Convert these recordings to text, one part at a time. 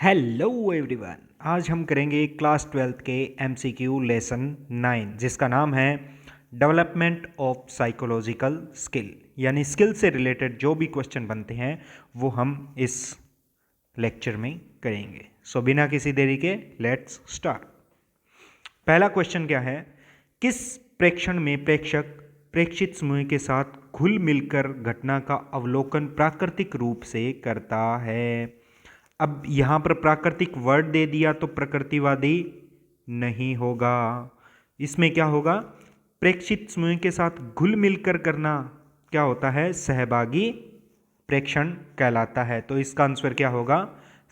Hello everyone. आज हम करेंगे क्लास 12th के एमसीक्यू लेसन 9 जिसका नाम है डेवलपमेंट ऑफ साइकोलॉजिकल स्किल, यानी स्किल से रिलेटेड जो भी क्वेश्चन बनते हैं वो हम इस लेक्चर में करेंगे। सो बिना किसी देरी के लेट्स स्टार्ट। पहला क्वेश्चन क्या है? किस प्रेक्षण में प्रेक्षक प्रेक्षित समूह के साथ घुल मिलकर घटना का अवलोकन प्राकृतिक रूप से करता है? अब यहाँ पर प्राकृतिक वर्ड दे दिया तो प्रकृतिवादी नहीं होगा। इसमें क्या होगा? प्रेक्षित समूह के साथ घुल मिलकर करना क्या होता है? सहभागी प्रेक्षण कहलाता है। तो इसका आंसर क्या होगा?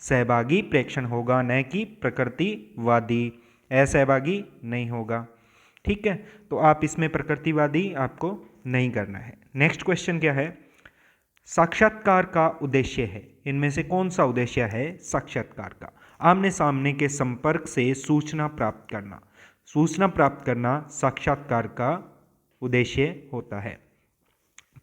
सहभागी प्रेक्षण होगा, न कि प्रकृतिवादी। असहभागी नहीं होगा। ठीक है, तो आप इसमें प्रकृतिवादी आपको नहीं करना है। नेक्स्ट क्वेश्चन क्या है? साक्षात्कार का उद्देश्य है। इनमें से कौन सा उद्देश्य है साक्षात्कार का? आमने सामने के संपर्क से सूचना प्राप्त करना। सूचना प्राप्त करना साक्षात्कार का उद्देश्य होता है।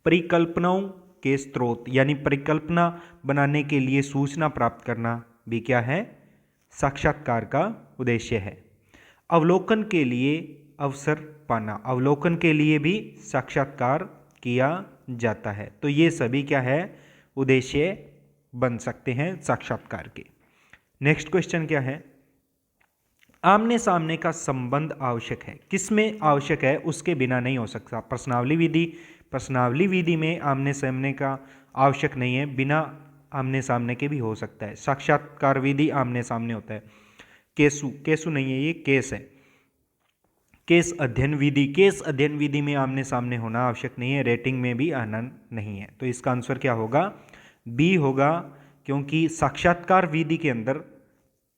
परिकल्पनाओं के स्रोत, यानी परिकल्पना बनाने के लिए सूचना प्राप्त करना भी क्या है? साक्षात्कार का उद्देश्य है। अवलोकन के लिए अवसर पाना, अवलोकन के लिए भी साक्षात्कार किया जाता है। तो ये सभी क्या है? उद्देश्य बन सकते हैं साक्षात्कार के। नेक्स्ट क्वेश्चन क्या है? आमने सामने का संबंध आवश्यक है। किसमें आवश्यक है? उसके बिना नहीं हो सकता। प्रश्नावली विधि में आमने सामने का आवश्यक नहीं है, बिना आमने सामने के भी हो सकता है। साक्षात्कार विधि आमने सामने होता है। केसु नहीं है, ये केस है। केस अध्ययन विधि में आमने सामने होना आवश्यक नहीं है, रेटिंग में भी आना नहीं है। तो इसका आंसर क्या होगा? बी होगा, क्योंकि साक्षात्कार विधि के अंदर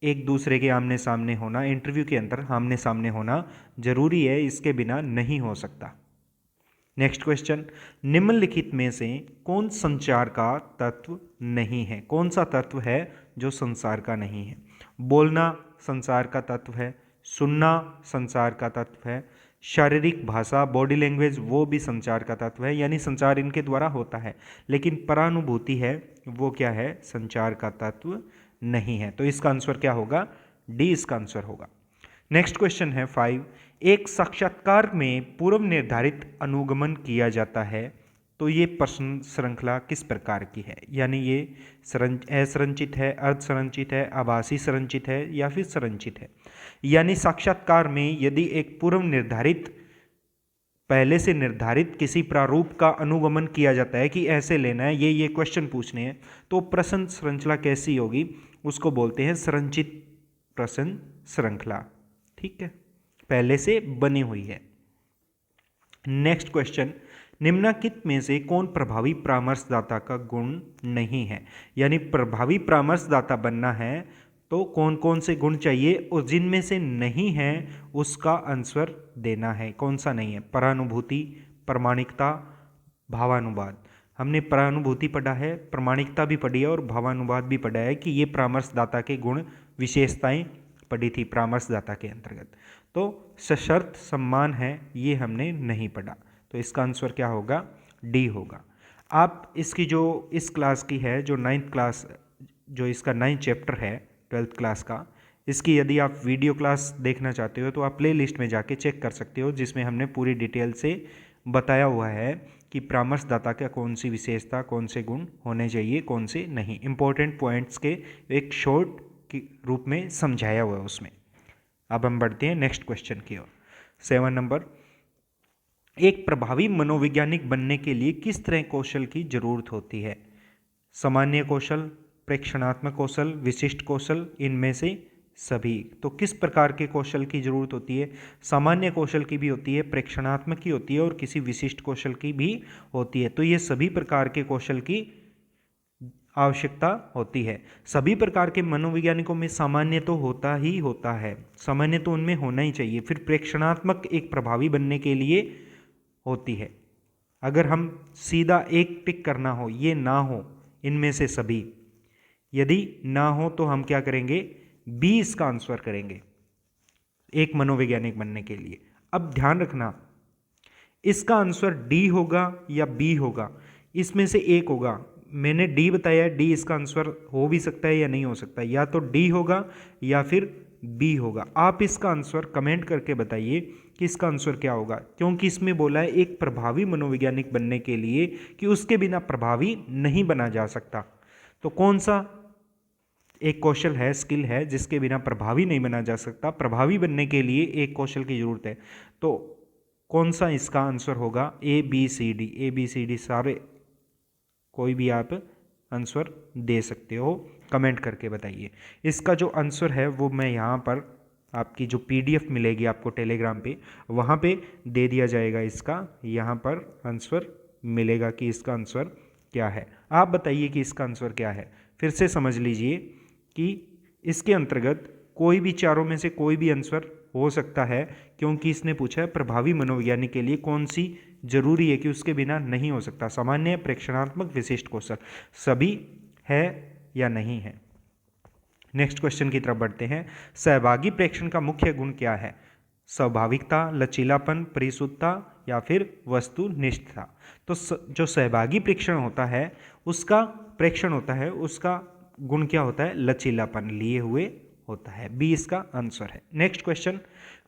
एक दूसरे के आमने सामने होना, इंटरव्यू के अंदर आमने सामने होना जरूरी है, इसके बिना नहीं हो सकता। नेक्स्ट क्वेश्चन, निम्नलिखित में से कौन संचार का तत्व नहीं है? कौन सा तत्व है जो संचार का नहीं है? बोलना संचार का तत्व है, सुनना संचार का तत्व है, शारीरिक भाषा बॉडी लैंग्वेज वो भी संचार का तत्व है, यानी संचार इनके द्वारा होता है। लेकिन परानुभूति है वो क्या है? संचार का तत्व नहीं है। तो इसका आंसर क्या होगा? डी इसका आंसर होगा। नेक्स्ट क्वेश्चन है 5। एक साक्षात्कार में पूर्व निर्धारित अनुगमन किया जाता है, तो ये प्रश्न श्रृंखला किस प्रकार की है? यानी ये असंरचित है, अर्धसंरचित है, आभासी संरचित है या फिर संरचित है? यानी साक्षात्कार में यदि एक पूर्व निर्धारित, पहले से निर्धारित किसी प्रारूप का अनुगमन किया जाता है कि ऐसे लेना है, ये क्वेश्चन पूछने हैं, तो प्रश्न श्रृंखला कैसी होगी? उसको बोलते हैं संरचित प्रश्न श्रृंखला। ठीक है, पहले से बनी हुई है। नेक्स्ट क्वेश्चन, निम्नलिखित में से कौन प्रभावी परामर्शदाता का गुण नहीं है? यानी प्रभावी परामर्शदाता बनना है तो कौन कौन से गुण चाहिए, और जिनमें से नहीं है उसका आंसर देना है। कौन सा नहीं है? परानुभूति, प्रामाणिकता, भावानुवाद। हमने परानुभूति पढ़ा है, प्रामाणिकता भी पढ़ी है और भावानुवाद भी पढ़ा है कि ये परामर्शदाता के गुण विशेषताएं पढ़ी थी परामर्शदाता के अंतर्गत। तो सशर्त सम्मान है, ये हमने नहीं पढ़ा। तो इसका आंसर क्या होगा? डी होगा। आप इसकी जो इस क्लास की है, जो 9th क्लास, जो इसका 9th चैप्टर है 12th क्लास का, इसकी यदि आप वीडियो क्लास देखना चाहते हो तो आप प्ले लिस्ट में जाके चेक कर सकते हो, जिसमें हमने पूरी डिटेल से बताया हुआ है कि परामर्शदाता का कौन सी विशेषता, कौन से गुण होने चाहिए, कौन से नहीं। इंपॉर्टेंट पॉइंट्स के एक शॉर्ट के रूप में समझाया हुआ है उसमें। अब हम बढ़ते हैं नेक्स्ट क्वेश्चन की ओर। 7 नंबर, एक प्रभावी मनोवैज्ञानिक बनने के लिए किस तरह कौशल की जरूरत होती है? सामान्य कौशल, प्रेक्षणात्मक कौशल, विशिष्ट कौशल, इनमें से सभी। तो किस प्रकार के कौशल की जरूरत होती है? सामान्य कौशल की भी होती है, प्रेक्षणात्मक की होती है और किसी विशिष्ट कौशल की भी होती है। तो ये सभी प्रकार के कौशल की आवश्यकता होती है। सभी प्रकार के मनोवैज्ञानिकों में सामान्य तो होता ही होता है, सामान्य तो उनमें होना ही चाहिए। फिर प्रेक्षणात्मक एक प्रभावी बनने के लिए होती है। अगर हम सीधा एक टिक करना हो, ये ना हो इनमें से सभी, यदि ना हो तो हम क्या करेंगे? बी इसका आंसर करेंगे एक मनोवैज्ञानिक बनने के लिए। अब ध्यान रखना, इसका आंसर डी होगा या बी होगा, इसमें से एक होगा। मैंने डी बताया, डी इसका आंसर हो भी सकता है या नहीं हो सकता, या तो डी होगा या फिर बी होगा। आप इसका आंसर कमेंट करके बताइए कि इसका आंसर क्या होगा, क्योंकि इसमें बोला है एक प्रभावी मनोवैज्ञानिक बनने के लिए कि उसके बिना प्रभावी नहीं बना जा सकता। तो कौन सा एक कौशल है, स्किल है, जिसके बिना प्रभावी नहीं बना जा सकता? प्रभावी बनने के लिए एक कौशल की जरूरत है। तो कौन सा इसका आंसर होगा? A B C D, A B C D सारे कोई भी आप आंसर दे सकते हो, कमेंट करके बताइए। इसका जो आंसर है वो मैं यहाँ पर आपकी जो पीडीएफ मिलेगी आपको टेलीग्राम पे, वहाँ पे दे दिया जाएगा। इसका यहाँ पर आंसर मिलेगा कि इसका आंसर क्या है। आप बताइए कि इसका आंसर क्या है। फिर से समझ लीजिए कि इसके अंतर्गत कोई भी चारों में से कोई भी आंसर हो सकता है, क्योंकि इसने पूछा है प्रभावी मनोवैज्ञानिक के लिए कौन सी जरूरी है कि उसके बिना नहीं हो सकता। सामान्य, प्रेक्षणात्मक, विशिष्ट कौशल, सभी है या नहीं है। नेक्स्ट क्वेश्चन की तरफ बढ़ते हैं। सहभागी प्रेक्षण का मुख्य गुण क्या है? स्वाभाविकता, लचीलापन, परिशुद्धता या फिर वस्तुनिष्ठता। तो जो सहभागी प्रेक्षण होता है उसका गुण क्या होता है? लचीलापन, लिए हुए होता है। बी इसका आंसर है। नेक्स्ट क्वेश्चन,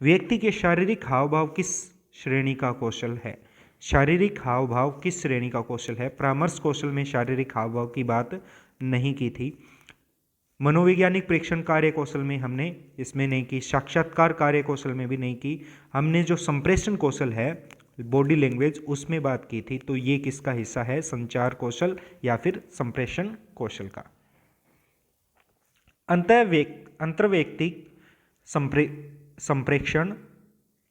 व्यक्ति के शारीरिक हाव भाव किस श्रेणी का कौशल है? शारीरिक हाव भाव किस श्रेणी का कौशल है? परामर्श कौशल में शारीरिक हाव भाव की बात नहीं की थी। मनोवैज्ञानिक प्रेक्षण कार्य कौशल में हमने इसमें नहीं की, साक्षात्कार कार्य कौशल में भी नहीं की। हमने जो संप्रेषण कौशल है, बॉडी लैंग्वेज, उसमें बात की थी। तो ये किसका हिस्सा है? संचार कौशल या फिर संप्रेषण कौशल का। अंतर्वैयक्तिक संप्रेक्षण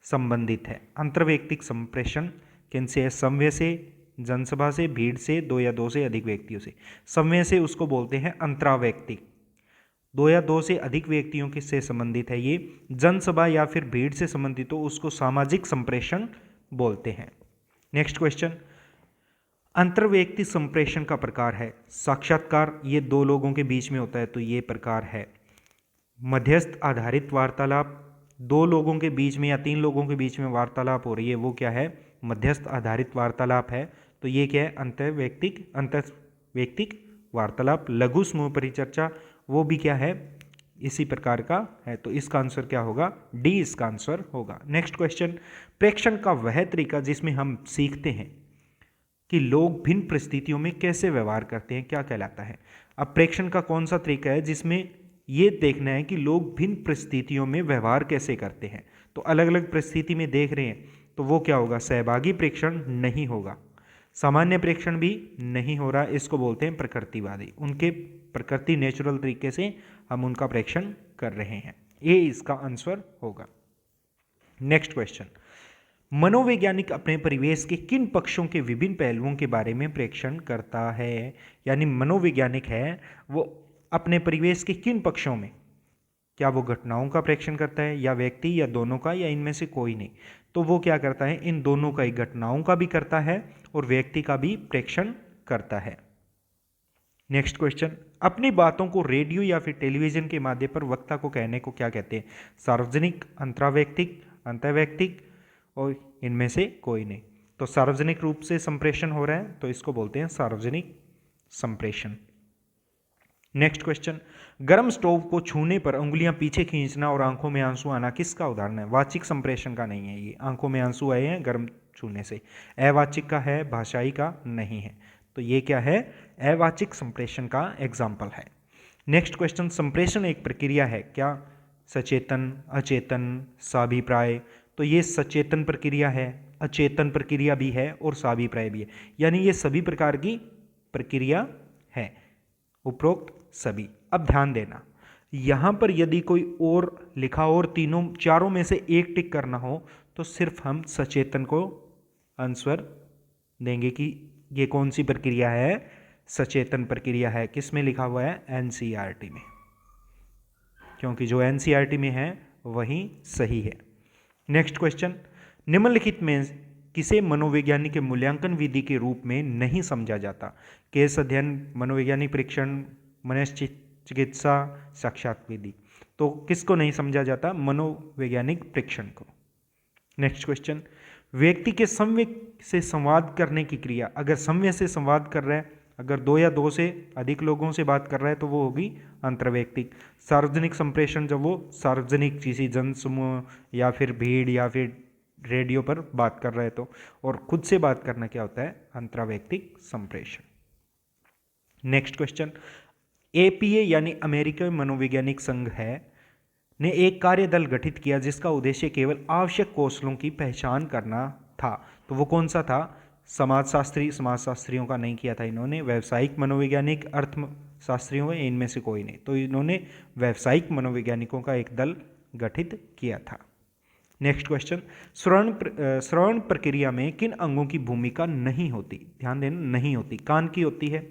संबंधित है। अंतर्वैयक्तिक संप्रेषण किनसे है? समूह से, जनसभा से, भीड़ से, दो या दो से अधिक व्यक्तियों से। समूह से उसको बोलते हैं अंतरावैयक्तिक, दो या दो से अधिक व्यक्तियों के से संबंधित है ये। जनसभा या फिर भीड़ से संबंधित हो उसको सामाजिक संप्रेषण बोलते हैं। नेक्स्ट क्वेश्चन, अंतर्वैयक्तिक संप्रेषण का प्रकार है साक्षात्कार, ये दो लोगों के बीच में होता है तो ये प्रकार है। मध्यस्थ आधारित वार्तालाप, दो लोगों के बीच में या तीन लोगों के बीच में वार्तालाप हो रही है, वो क्या है? मध्यस्थ आधारित वार्तालाप है। तो ये क्या है? अंतर्वैयक्तिक वार्तालाप। लघु समूह परिचर्चा, वो भी क्या है? इसी प्रकार का है। तो इसका आंसर क्या होगा? डी इसका आंसर होगा। नेक्स्ट क्वेश्चन, प्रेक्षण का वह तरीका जिसमें हम सीखते हैं कि लोग भिन्न परिस्थितियों में कैसे व्यवहार करते हैं, क्या कहलाता है? अब प्रेक्षण का कौन सा तरीका है जिसमें ये देखना है कि लोग भिन्न परिस्थितियों में व्यवहार कैसे करते हैं? तो अलग अलग परिस्थिति में देख रहे हैं तो वो क्या होगा? सहभागी प्रेक्षण नहीं होगा, सामान्य प्रेक्षण भी नहीं हो रहा, इसको बोलते हैं प्रकृतिवादी। उनके प्रकृति नेचुरल तरीके से हम उनका प्रेक्षण कर रहे हैं। ये इसका आंसर होगा। नेक्स्ट क्वेश्चन, मनोवैज्ञानिक अपने परिवेश के किन पक्षों के विभिन्न पहलुओं के बारे में प्रेक्षण करता है? यानी मनोवैज्ञानिक है वो अपने परिवेश के किन पक्षों में, क्या वो घटनाओं का प्रेक्षण करता है या व्यक्ति या दोनों का या इनमें से कोई नहीं? तो वो क्या करता है? इन दोनों का ही, घटनाओं का भी करता है और व्यक्ति का भी प्रेक्षण करता है। नेक्स्ट क्वेश्चन, अपनी बातों को रेडियो या फिर टेलीविजन के माध्यम पर वक्ता को कहने को क्या कहते हैं? सार्वजनिक, अंतरावैयक्तिक, अंतर्वैयक्तिक और इनमें से कोई नहीं। तो सार्वजनिक रूप से संप्रेषण हो रहा है तो इसको बोलते हैं सार्वजनिक संप्रेषण। नेक्स्ट क्वेश्चन, गर्म स्टोव को छूने पर उंगलियां पीछे खींचना और आंखों में आंसू आना किसका उदाहरण है? वाचिक संप्रेषण का नहीं है ये, आंखों में आंसू आए हैं गर्म छूने से। अवाचिक का है, भाषाई का नहीं है। तो ये क्या है? अवाचिक संप्रेषण का एग्जाम्पल है। नेक्स्ट क्वेश्चन, संप्रेषण एक प्रक्रिया है क्या? सचेतन, अचेतन, साभिप्राय। तो ये सचेतन प्रक्रिया है, अचेतन प्रक्रिया भी है और साभिप्राय भी है, यानी ये सभी प्रकार की प्रक्रिया है, उपरोक्त सभी। अब ध्यान देना, यहाँ पर यदि कोई और लिखा और तीनों चारों में से एक टिक करना हो तो सिर्फ हम सचेतन को आंसर देंगे कि ये कौन सी प्रक्रिया है? सचेतन प्रक्रिया है। किस में लिखा हुआ है? एनसीईआरटी में, क्योंकि जो एनसीईआरटी में है वही सही है। नेक्स्ट क्वेश्चन, निम्नलिखित में किसे मनोवैज्ञानिक के मूल्यांकन विधि के रूप में नहीं समझा जाता? केस अध्ययन, मनोवैज्ञानिक परीक्षण, मनश्चिकित्सा, साक्षात विधि। तो किसको नहीं समझा जाता? मनोवैज्ञानिक परीक्षण को। नेक्स्ट क्वेश्चन, व्यक्ति के सम्य से संवाद करने की क्रिया, अगर सम्य से संवाद कर रहा है, अगर 2 या 2 से अधिक लोगों से बात कर रहा है तो वो होगी अंतर्वैयक्तिक। सार्वजनिक संप्रेषण जब वो सार्वजनिक किसी जनसमूह या फिर भीड़ या फिर रेडियो पर बात कर रहा है तो, और खुद से बात करना क्या होता है, अंतर्वैयक्तिक संप्रेषण। नेक्स्ट क्वेश्चन, एपीए यानी अमेरिकी मनोवैज्ञानिक संघ है ने एक कार्य दल गठित किया जिसका उद्देश्य केवल आवश्यक कौशलों की पहचान करना था। तो वो कौन सा था? समाजशास्त्रियों का नहीं किया था इन्होंने, व्यावसायिक मनोवैज्ञानिक, अर्थशास्त्रियों में इनमें से कोई नहीं, तो इन्होंने व्यावसायिक मनोवैज्ञानिकों का एक दल गठित किया था। नेक्स्ट क्वेश्चन, श्रवण प्रक्रिया में किन अंगों की भूमिका नहीं होती? ध्यान देना, नहीं होती। कान की होती है,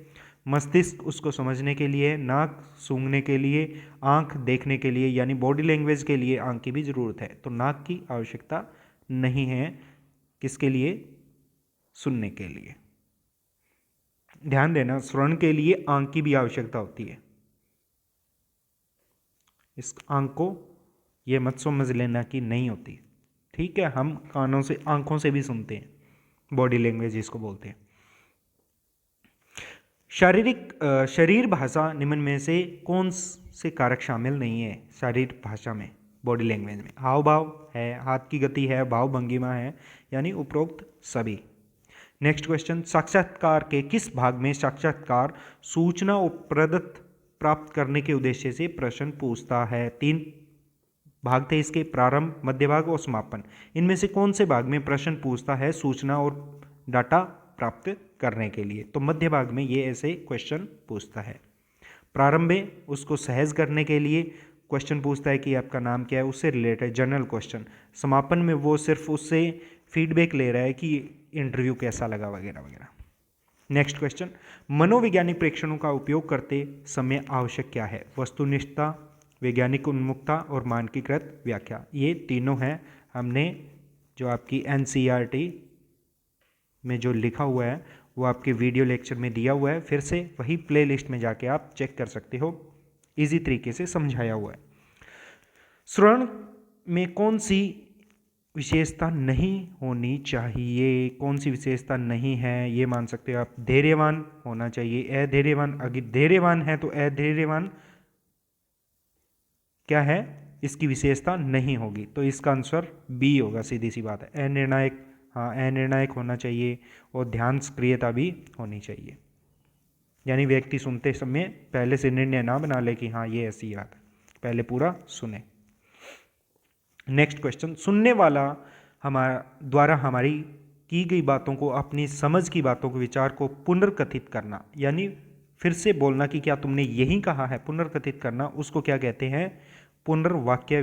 मस्तिष्क उसको समझने के लिए, नाक सूंघने के लिए, आंख देखने के लिए, यानी बॉडी लैंग्वेज के लिए आंख की भी जरूरत है, तो नाक की आवश्यकता नहीं है। किसके लिए? सुनने के लिए। ध्यान देना, श्रवण के लिए आंख की भी आवश्यकता होती है। इस आंख को ये मत समझ लेना कि नहीं होती, ठीक है, हम कानों से, आंखों से भी सुनते हैं, बॉडी लैंग्वेज इसको बोलते हैं। शरीर भाषा निम्न में से कौन से कारक शामिल नहीं है शारीर भाषा में, बॉडी लैंग्वेज में? हाव भाव है, हाथ की गति है, भाव भंगिमा है, यानी उपरोक्त सभी। नेक्स्ट क्वेश्चन, साक्षात्कार के किस भाग में साक्षात्कार सूचना और प्रदत्त प्राप्त करने के उद्देश्य से प्रश्न पूछता है? 3 भाग थे इसके, प्रारंभ, मध्य भाग और समापन। इनमें से कौन से भाग में प्रश्न पूछता है सूचना और डाटा प्राप्त करने के लिए? तो मध्य भाग में ये ऐसे क्वेश्चन पूछता है। प्रारंभ में उसको सहज करने के लिए क्वेश्चन पूछता है कि आपका नाम क्या है, उससे रिलेटेड जनरल क्वेश्चन। समापन में वो सिर्फ उससे फीडबैक ले रहा है कि इंटरव्यू कैसा लगा वगैरह वगैरह। नेक्स्ट क्वेश्चन, मनोवैज्ञानिक प्रेक्षणों का उपयोग करते समय आवश्यक क्या है? वस्तुनिष्ठता, वैज्ञानिक उन्मुखता और मानकीकृत व्याख्या। ये तीनों हैं, हमने जो आपकी NCERT में जो लिखा हुआ है वो आपके वीडियो लेक्चर में दिया हुआ है, फिर से वही प्लेलिस्ट में जाके आप चेक कर सकते हो, इजी तरीके से समझाया हुआ है। श्रवण में कौन सी विशेषता नहीं होनी चाहिए? कौन सी विशेषता नहीं है ये मान सकते हो आप? धैर्यवान होना चाहिए, अधैर्यवान। अगर धैर्यवान है तो अधैर्यवान क्या है, इसकी विशेषता नहीं होगी, तो इसका आंसर बी होगा, सीधी सी बात है। अनिर्णायक, हाँ अनिर्णायक होना चाहिए, और ध्यान सक्रियता भी होनी चाहिए, यानी व्यक्ति सुनते समय पहले से निर्णय ना बना ले कि हाँ ये ऐसी बात है, पहले पूरा सुने। नेक्स्ट क्वेश्चन, सुनने वाला द्वारा हमारी की गई बातों को, अपनी समझ की बातों को, विचार को पुनर्कथित करना, यानी फिर से बोलना कि क्या तुमने यही कहा है, पुनर्कथित करना, उसको क्या कहते हैं? पुनर्वाक्य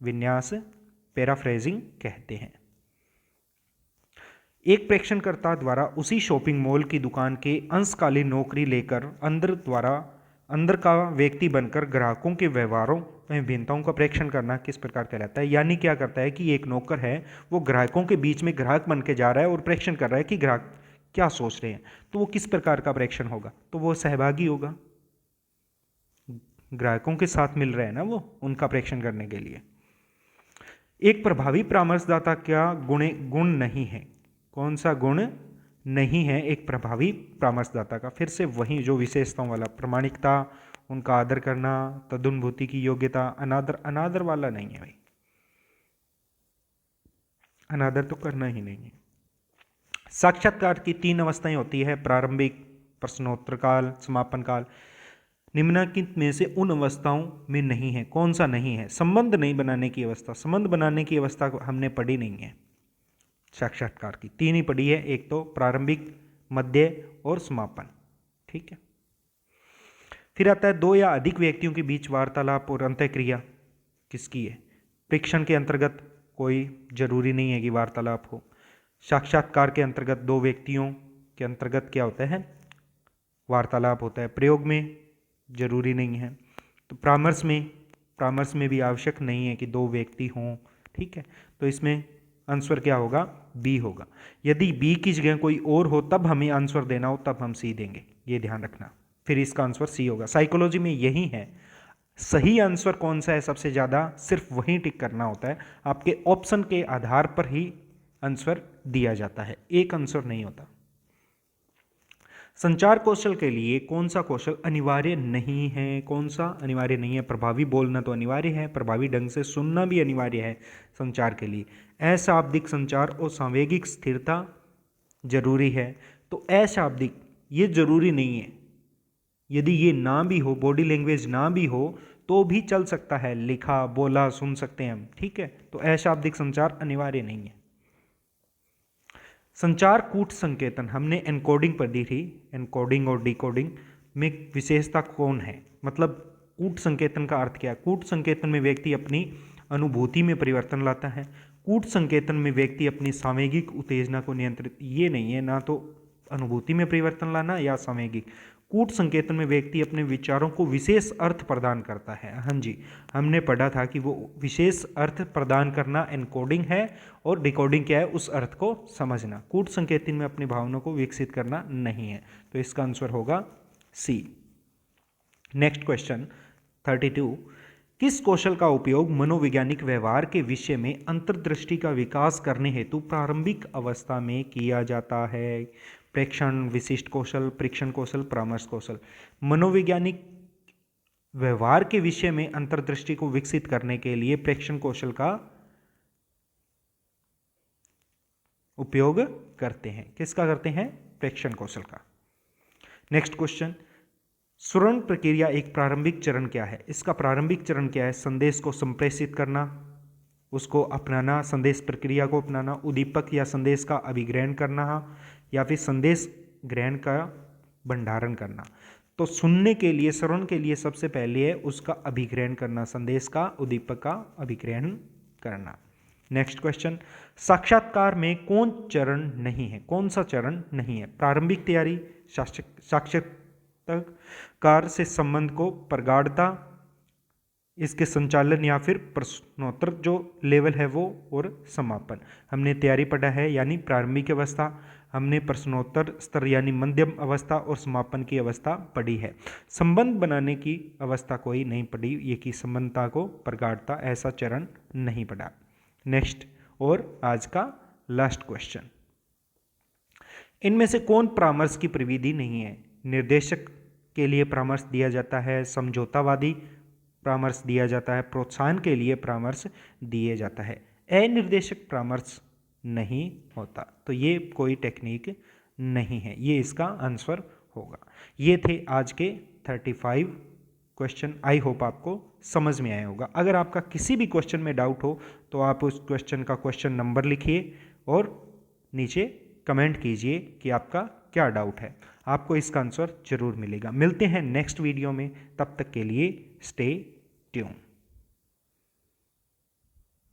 विन्यास, पैराफ्रेजिंग कहते हैं। एक प्रेक्षणकर्ता द्वारा उसी शॉपिंग मॉल की दुकान के अंशकालीन नौकरी लेकर अंदर का व्यक्ति बनकर ग्राहकों के व्यवहारों में भिन्नताओं का प्रेक्षण करना किस प्रकार कहलाता है? यानी क्या करता है कि एक नौकर है, वो ग्राहकों के बीच में ग्राहक बन के जा रहा है और प्रेक्षण कर रहा है कि ग्राहक क्या सोच रहे हैं, तो वो किस प्रकार का प्रेक्षण होगा? तो वो सहभागी होगा, ग्राहकों के साथ मिल रहे हैं ना वो, उनका प्रेक्षण करने के लिए। एक प्रभावी परामर्शदाता क्या गुण नहीं है? कौन सा गुण नहीं है एक प्रभावी परामर्शदाता का? फिर से वही जो विशेषताओं वाला, प्रामाणिकता, उनका आदर करना, तदनुभूति की योग्यता। अनादर वाला नहीं है भाई, अनादर तो करना ही नहीं है। साक्षात्कार की 3 अवस्थाएं होती है, प्रारंभिक, प्रश्नोत्तर काल, समापन काल। निम्नलिखित में से उन अवस्थाओं में नहीं है, कौन सा नहीं है? संबंध नहीं बनाने की अवस्था। संबंध बनाने की अवस्था हमने पढ़ी नहीं है साक्षात्कार की, 3 ही पढ़ी है, एक तो प्रारंभिक, मध्य और समापन, ठीक है। फिर आता है 2 या अधिक व्यक्तियों के बीच वार्तालाप और अंतःक्रिया किसकी है? प्रेक्षण के अंतर्गत कोई जरूरी नहीं है कि वार्तालाप हो। साक्षात्कार के अंतर्गत 2 व्यक्तियों के अंतर्गत क्या होता है? वार्तालाप होता है। प्रयोग में जरूरी नहीं है। तो परामर्श में भी आवश्यक नहीं है कि 2 व्यक्ति हों, ठीक है। तो इसमें आंसर क्या होगा? बी होगा। यदि बी की जगह कोई और हो तब हमें आंसर देना हो तब हम सी देंगे, ये ध्यान रखना। फिर इसका आंसर सी होगा। साइकोलॉजी में यही है, सही आंसर कौन सा है सबसे ज़्यादा, सिर्फ वही टिक करना होता है। आपके ऑप्शन के आधार पर ही आंसर दिया जाता है, एक आंसर नहीं होता। संचार कौशल के लिए कौन सा कौशल अनिवार्य नहीं है? कौन सा अनिवार्य नहीं है? प्रभावी बोलना तो अनिवार्य है, प्रभावी ढंग से सुनना भी अनिवार्य है संचार के लिए। अशाब्दिक संचार और सांवेगिक स्थिरता जरूरी है। तो अशाब्दिक ये जरूरी नहीं है, यदि ये ना भी हो, बॉडी लैंग्वेज ना भी हो तो भी चल सकता है, लिखा बोला सुन सकते हैं हम, ठीक है। तो अशाब्दिक संचार अनिवार्य नहीं है। संचार कूट संकेतन हमने एनकोडिंग पर दी थी, एनकोडिंग और डिकोडिंग में विशेषता कौन है? मतलब कूट संकेतन का अर्थ क्या है? कूट संकेतन में व्यक्ति अपनी अनुभूति में परिवर्तन लाता है। कूट संकेतन में व्यक्ति अपनी सामयिक उत्तेजना को नियंत्रित, ये नहीं है ना तो अनुभूति में परिवर्तन लाना या सामयिक। कूट संकेतन में व्यक्ति अपने विचारों को विशेष अर्थ प्रदान करता है। हाँ जी, हमने पढ़ा था कि वो विशेष अर्थ प्रदान करना एनकोडिंग है और डिकोडिंग क्या है? उस अर्थ को समझना। कूट संकेतन में अपनी भावनाओं को विकसित करना नहीं है। तो इसका आंसर होगा सी। नेक्स्ट क्वेश्चन 32, किस कौशल का उपयोग मनोवैज्ञानिक व्यवहार के विषय में अंतर्दृष्टि का विकास करने हेतु प्रारंभिक अवस्था में किया जाता है? प्रेक्षण, विशिष्ट कौशल, परीक्षण कौशल, परामर्श कौशल। मनोवैज्ञानिक व्यवहार के विषय में अंतर्दृष्टि को विकसित करने के लिए प्रेक्षण कौशल का उपयोग करते हैं। किसका करते हैं? प्रेक्षण कौशल का। नेक्स्ट क्वेश्चन, श्रवण प्रक्रिया एक प्रारंभिक चरण क्या है? इसका प्रारंभिक चरण क्या है? संदेश को संप्रेषित करना, उसको अपनाना, संदेश प्रक्रिया को अपनाना, उद्दीपक या संदेश का अभिग्रहण करना, या फिर संदेश ग्रहण का भंडारण करना। तो सुनने के लिए, श्रवण के लिए सबसे पहले है उसका अभिग्रहण करना, संदेश का, उद्दीपक का अभिग्रहण करना। नेक्स्ट क्वेश्चन, साक्षात्कार में कौन चरण नहीं है? कौन सा चरण नहीं है? प्रारंभिक तैयारी, साक्षात्कार से संबंध को प्रगाढ़ता, इसके संचालन या फिर प्रश्नोत्तर जो लेवल है वो, और समापन। हमने तैयारी पढ़ा है यानी प्रारंभिक अवस्था, हमने प्रश्नोत्तर स्तर यानी मध्यम अवस्था और समापन की अवस्था पढ़ी है। संबंध बनाने की अवस्था कोई नहीं पढ़ी, ये कि संबंधता को प्रगाढ़ता, ऐसा चरण नहीं पढ़ा। नेक्स्ट और आज का लास्ट क्वेश्चन, इनमें से कौन परामर्श की प्रविधि नहीं है? निर्देशक के लिए परामर्श दिया जाता है, समझौतावादी परामर्श दिया जाता है, प्रोत्साहन के लिए परामर्श दिया जाता है, अनिर्देशक परामर्श नहीं होता। तो ये कोई टेक्निक नहीं है, ये इसका आंसर होगा। ये थे आज के 35 क्वेश्चन। आई होप आपको समझ में आया होगा। अगर आपका किसी भी क्वेश्चन में डाउट हो तो आप उस क्वेश्चन का क्वेश्चन नंबर लिखिए और नीचे कमेंट कीजिए कि आपका क्या डाउट है, आपको इसका आंसर जरूर मिलेगा। मिलते हैं नेक्स्ट वीडियो में, तब तक के लिए स्टे ट्यून।